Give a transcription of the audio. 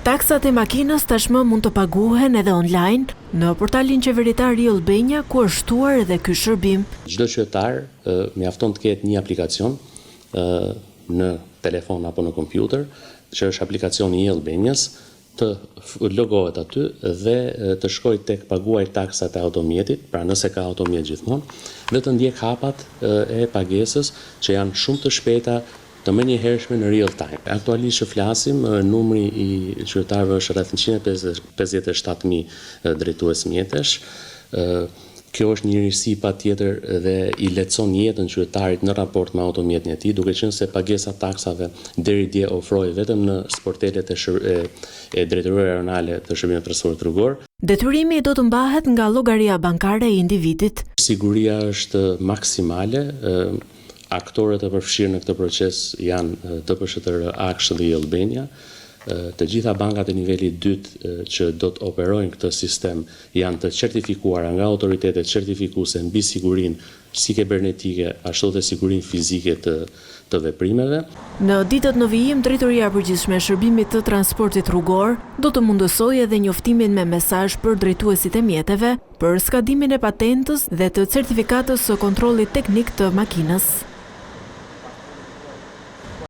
Taksat e makinës tashmë mund të paguhen edhe online në portalin qeveritar iAlbania, ku është shtuar edhe ky shërbim. Çdo qytetar mjafton të ketë një aplikacion në telefon apo në kompjuter, që është aplikacioni i iAlbanias, të logohet aty dhe të shkojë tek paguaj taksat e automjetit, pra nëse ka automjet gjithmonë, dhe të ndjek hapat e pagesës që janë shumë të shpejta, të menjëhershme në real time. Aktualisht që flasim, numri i qytetarëve është rreth 157.000 drejtues mjetesh. Kjo është një risi patjetër dhe i lehtëson jetën qytetarit në raport me automjetin e tij, duke qenë se pagesa taksave deri dje ofrohej vetëm në sportelet e drejtorisë rajonale të shërbimit transportit rrugor. Detyrimi do të mbahet nga llogaria bankare e individit. Siguria është maksimale. Aktorët e përfshirë në këtë proces janë TPSHTR, AKSH dhe iAlbania. Të gjitha bankat e nivelit 2 që do të operojnë këtë sistem janë të certifikuara nga autoritetet certifikuese mbi sigurinë si kibernetike ashtu dhe sigurinë fizike të veprimeve. Në ditët në vijim, Drejtoria e Përgjithshme e Shërbimit të Transportit Rrugor do të mundësojë edhe njoftimin me mesazh për drejtuesit e mjeteve për skadimin e patentës dhe të certifikatës së kontrollit teknik të makinës.